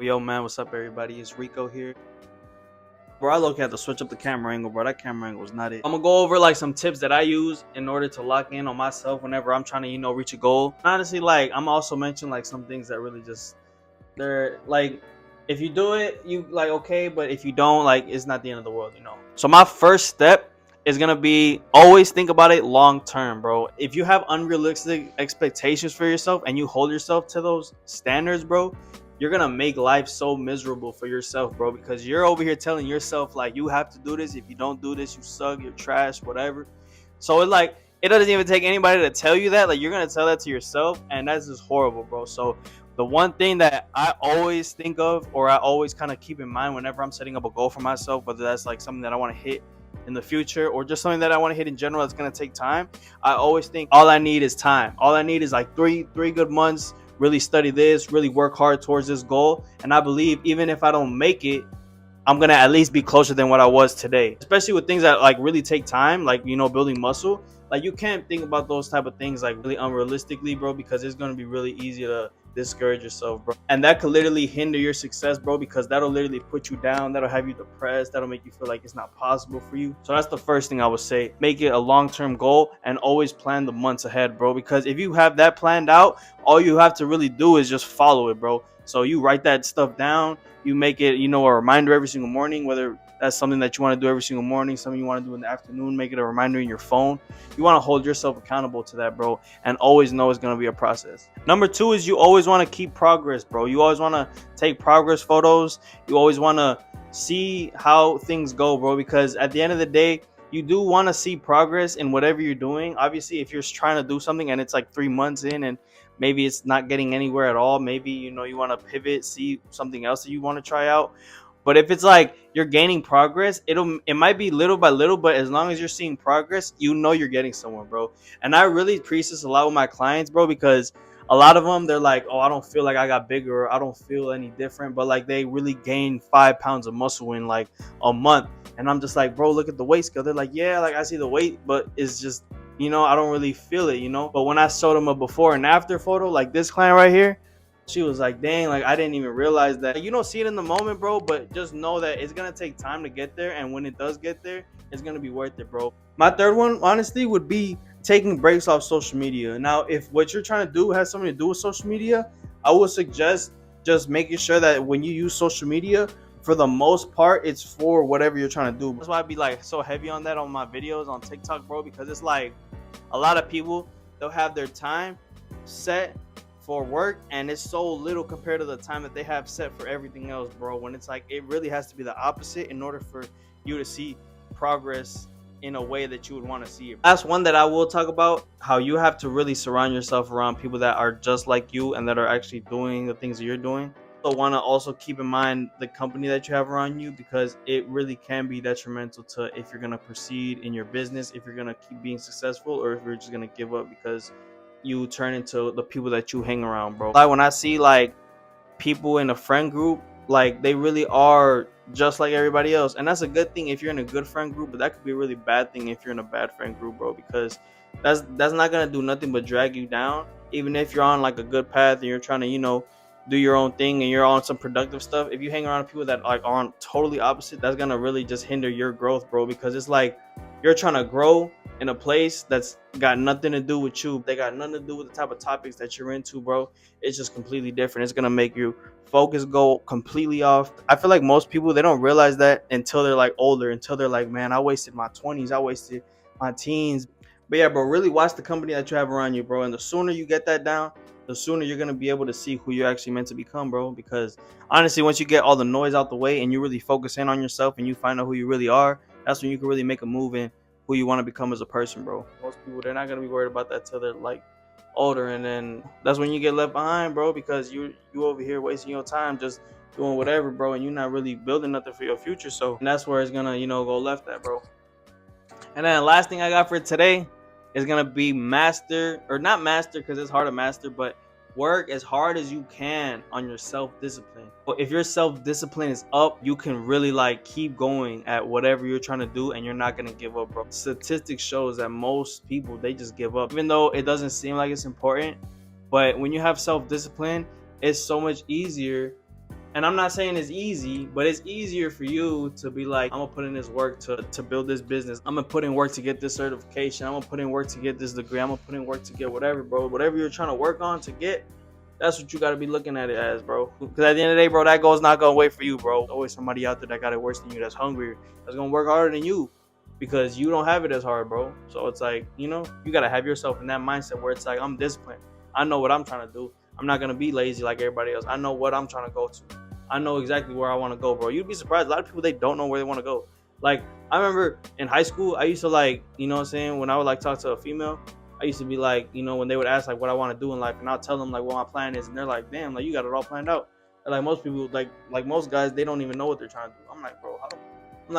Yo, man, what's up, everybody? It's Rico here. Bro, I low-key had to switch up the camera angle, bro. That camera angle was not it. I'm gonna go over like some tips that I use in order to lock in on myself whenever I'm trying to, reach a goal. Honestly, like I'm also mentioning like some things that really just they're like if you do it, you like okay, but if you don't, like it's not the end of the world. So my first step is gonna be always think about it long term, bro. If you have unrealistic expectations for yourself and you hold yourself to those standards, bro, you're gonna make life so miserable for yourself, bro, because you're over here telling yourself like you have to do this. If you don't do this, you suck, you're trash, whatever. So it's like it doesn't even take anybody to tell you that. Like you're gonna tell that to yourself, and that's just horrible, bro. So the one thing that I always think of, or I always kind of keep in mind whenever I'm setting up a goal for myself, whether that's like something that I want to hit in the future or just something that I want to hit in general that's going to take time, I always think all I need is time. All I need is like three good months, really study this, really work hard towards this goal. And I believe even if I don't make it, I'm going to at least be closer than what I was today, especially with things that like really take time, like, building muscle. Like you can't think about those type of things like really unrealistically, bro, because it's going to be really easy to discourage yourself, bro. And that could literally hinder your success, bro, because that'll literally put you down. That'll have you depressed. That'll make you feel like it's not possible for you. So that's the first thing I would say. Make it a long-term goal and always plan the months ahead, bro, because if you have that planned out, all you have to really do is just follow it, bro. So you write that stuff down. You make it, a reminder every single morning, whether that's something that you want to do every single morning, something you want to do in the afternoon, make it a reminder in your phone. You want to hold yourself accountable to that, bro, and always know it's going to be a process. Number 2 is you always want to keep progress, bro. You always want to take progress photos. You always want to see how things go, bro, because at the end of the day, you do want to see progress in whatever you're doing. Obviously, if you're trying to do something and it's like 3 months in and maybe it's not getting anywhere at all, maybe, you want to pivot, see something else that you want to try out. But if it's like you're gaining progress, it might be little by little, but as long as you're seeing progress, you're getting somewhere, bro. And I really preach this a lot with my clients, bro, because a lot of them, they're like, oh, I don't feel like I got bigger, or I don't feel any different, but like they really gained 5 pounds of muscle in like a month. And I'm just like, bro, look at the weight scale. They're like, yeah, like I see the weight, but it's just, I don't really feel it, But when I showed them a before and after photo, like this client right here, she was like, dang, like I didn't even realize that. You don't see it in the moment, bro, but just know that it's gonna take time to get there, and when it does get there, it's gonna be worth it, bro. My third one, honestly, would be taking breaks off social media. Now, if what you're trying to do has something to do with social media, I would suggest just making sure that when you use social media, for the most part, it's for whatever you're trying to do. That's why I'd be like so heavy on that on my videos on TikTok, bro, because it's like a lot of people, they'll have their time set for work, and it's so little compared to the time that they have set for everything else, bro, when it's like it really has to be the opposite in order for you to see progress in a way that you would want to see it. That's one that I will talk about, how you have to really surround yourself around people that are just like you and that are actually doing the things that you're doing. So want to also keep in mind the company that you have around you, because it really can be detrimental to if you're going to proceed in your business, if you're going to keep being successful, or if you're just going to give up because you turn into the people that you hang around, bro. Like when I see like people in a friend group, like they really are just like everybody else, and that's a good thing if you're in a good friend group, but that could be a really bad thing if you're in a bad friend group, bro, because that's not gonna do nothing but drag you down. Even if you're on like a good path and you're trying to do your own thing and you're on some productive stuff, if you hang around people that like are totally opposite, that's gonna really just hinder your growth, bro, because it's like you're trying to grow in a place that's got nothing to do with you. They got nothing to do with the type of topics that you're into, bro. It's just completely different. It's gonna make your focus go completely off. I feel like most people, they don't realize that until they're like older, until they're like, man, I wasted my 20s, I wasted my teens. But yeah, bro, really watch the company that you have around you, bro. And the sooner you get that down, the sooner you're gonna be able to see who you're actually meant to become, bro. Because honestly, once you get all the noise out the way and you really focus in on yourself and you find out who you really are, that's when you can really make a move in who you want to become as a person, bro. Most people, they're not gonna be worried about that till they're like older, and then that's when you get left behind, bro, because you over here wasting your time just doing whatever, bro, and you're not really building nothing for your future. So and that's where it's gonna go left at, bro. And then the last thing I got for today is gonna be master, or not master because it's hard to master, but work as hard as you can on your self-discipline. But if your self-discipline is up, you can really like keep going at whatever you're trying to do, and you're not gonna give up, bro. Statistics shows that most people, they just give up, even though it doesn't seem like it's important. But when you have self-discipline, it's so much easier And I'm not saying it's easy, but it's easier for you to be like, I'm gonna put in this work to build this business. I'm gonna put in work to get this certification. I'm gonna put in work to get this degree. I'm gonna put in work to get whatever, bro. Whatever you're trying to work on to get, that's what you gotta be looking at it as, bro. Because at the end of the day, bro, that goal's not gonna wait for you, bro. There's always somebody out there that got it worse than you, that's hungrier, that's gonna work harder than you, because you don't have it as hard, bro. So it's like, you gotta have yourself in that mindset where it's like, I'm disciplined. I know what I'm trying to do. I'm not gonna be lazy like everybody else. I know what I'm trying to go to. I know exactly where I want to go, bro. You'd be surprised. A lot of people, they don't know where they want to go. Like, I remember in high school, I used to like, what I'm saying, when I would like talk to a female, I used to be like, when they would ask like what I want to do in life, and I'll tell them like what my plan is, and they're like, damn, like you got it all planned out. And like most people, like most guys, they don't even know what they're trying to do. I'm like,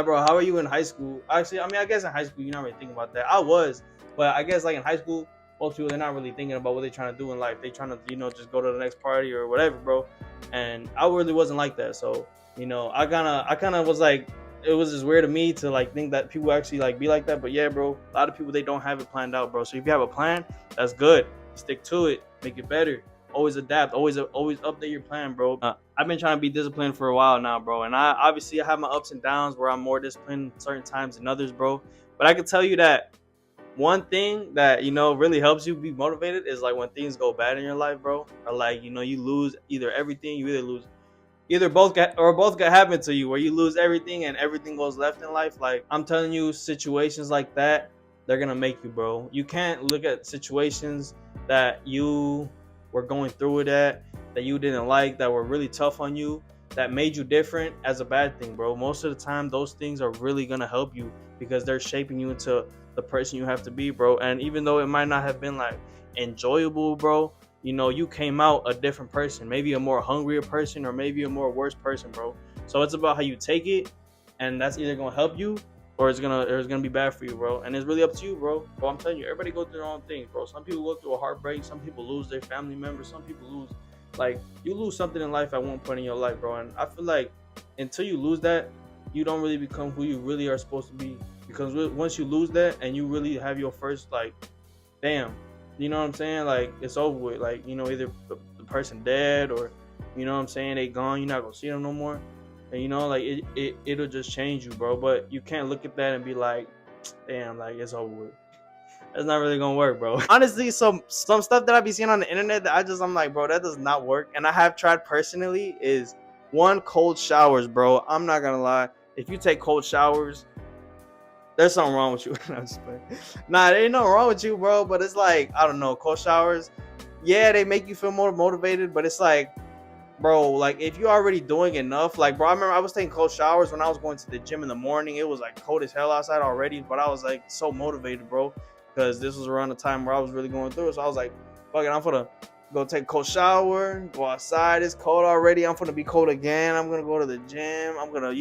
bro, how are you in high school? Actually, I mean, I guess in high school you're not really thinking about that. I was, but I guess like in high school, most people, they're not really thinking about what they're trying to do in life. They trying to, just go to the next party or whatever, bro. And I really wasn't like that. So, I kind of was like, it was just weird to me to like think that people actually like be like that. But yeah, bro, a lot of people, they don't have it planned out, bro. So if you have a plan, that's good. Stick to it, make it better. Always adapt. Always update your plan, bro. I've been trying to be disciplined for a while now, bro. And I have my ups and downs where I'm more disciplined certain times than others, bro. But I can tell you that one thing that really helps you be motivated is like when things go bad in your life, bro, or like you lose either everything. You either both got happen to you, where you lose everything and everything goes left in life. Like, I'm telling you, situations like that, they're gonna make you, bro. You can't look at situations that you were going through it at, that you didn't like, that were really tough on you, that made you different, as a bad thing, bro. Most of the time, those things are really gonna help you because they're shaping you into the person you have to be, bro. And even though it might not have been like enjoyable, bro, you came out a different person, maybe a more hungrier person or maybe a more worse person, bro. So it's about how you take it, and that's either gonna help you or it's gonna be bad for you, bro. And it's really up to you, bro. But I'm telling you, everybody go through their own things, bro. Some people go through a heartbreak, some people lose their family members, some people lose, like, you lose something in life at one point in your life, bro. And I feel like until you lose that, you don't really become who you really are supposed to be. Because once you lose that and you really have your first, like, damn, you know what I'm saying? Like, it's over with. Like, either the person dead or, what I'm saying, they gone, you're not going to see them no more. And, like, it'll just change you, bro. But you can't look at that and be like, damn, like, it's over with. That's not really going to work, bro. Honestly, some stuff that I be seeing on the internet that I'm like, bro, that does not work. And I have tried personally is, one, cold showers, bro. I'm not going to lie. If you take cold showers, there's something wrong with you. Nah, there ain't nothing wrong with you, bro. But it's like, I don't know, cold showers, yeah, they make you feel more motivated. But it's like, bro, like, if you're already doing enough, like, bro, I remember I was taking cold showers when I was going to the gym in the morning. It was like cold as hell outside already, but I was like so motivated, bro, because this was around the time where I was really going through it. So I was like, fuck it, I'm gonna go take a cold shower, go outside. It's cold already. I'm gonna be cold again. I'm gonna go to the gym. I'm gonna,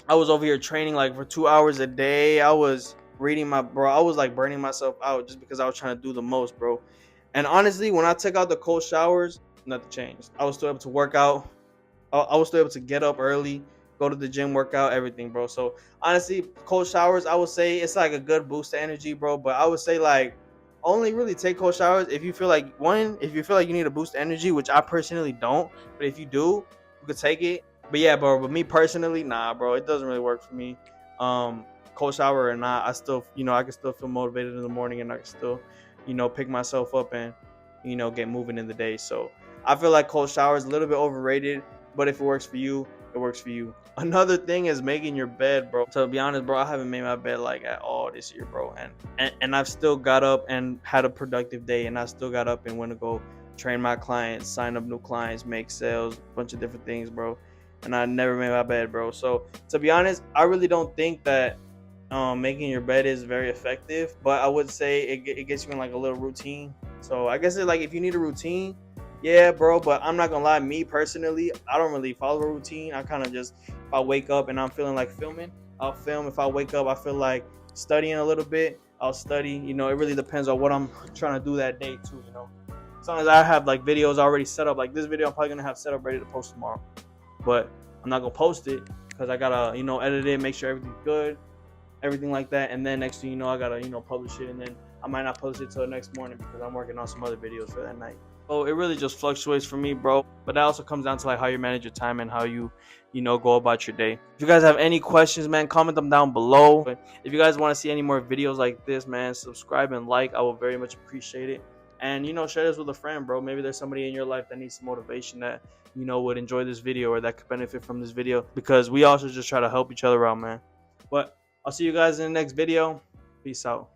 I was over here training like for 2 hours a day. I was reading I was like burning myself out just because I was trying to do the most, bro. And honestly, when I took out the cold showers, nothing changed. I was still able to work out. I was still able to get up early, go to the gym, work out, everything, bro. So honestly, cold showers, I would say it's like a good boost to energy, bro. But I would say like only really take cold showers if you feel like you need a boost of energy, which I personally don't. But if you do, you could take it. But yeah, bro. But me personally, nah, bro. It doesn't really work for me. Cold shower or not, I still, I can still feel motivated in the morning, and I can still, pick myself up and, get moving in the day. So I feel like cold shower is a little bit overrated, but if it works for you, it works for you. Another thing is making your bed, bro. To be honest, bro, I haven't made my bed like at all this year, bro. And I've still got up and had a productive day, and I still got up and went to go train my clients, sign up new clients, make sales, a bunch of different things, bro. And I never made my bed, bro. So to be honest, I really don't think that making your bed is very effective, but I would say it gets you in like a little routine. So I guess it's like if you need a routine, yeah, bro. But I'm not gonna lie, me personally, I don't really follow a routine. I kind of just, if I wake up and I'm feeling like filming, I'll film. If I wake up, I feel like studying a little bit, I'll study. It really depends on what I'm trying to do that day too. Sometimes I have like videos already set up. Like this video, I'm probably gonna have set up ready to post tomorrow, but I'm not gonna post it because I gotta, edit it, make sure everything's good, everything like that. And then next thing I gotta, publish it, and then I might not post it till the next morning because I'm working on some other videos for that night. So it really just fluctuates for me, bro. But that also comes down to like how you manage your time and how you know, go about your day. If you guys have any questions, man, comment them down below. If you guys want to see any more videos like this, man, subscribe and like. I will very much appreciate it. And you know, share this with a friend, bro. Maybe there's somebody in your life that needs some motivation, that you know would enjoy this video or that could benefit from this video, because we also just try to help each other out, man. But I'll see you guys in the next video. Peace out.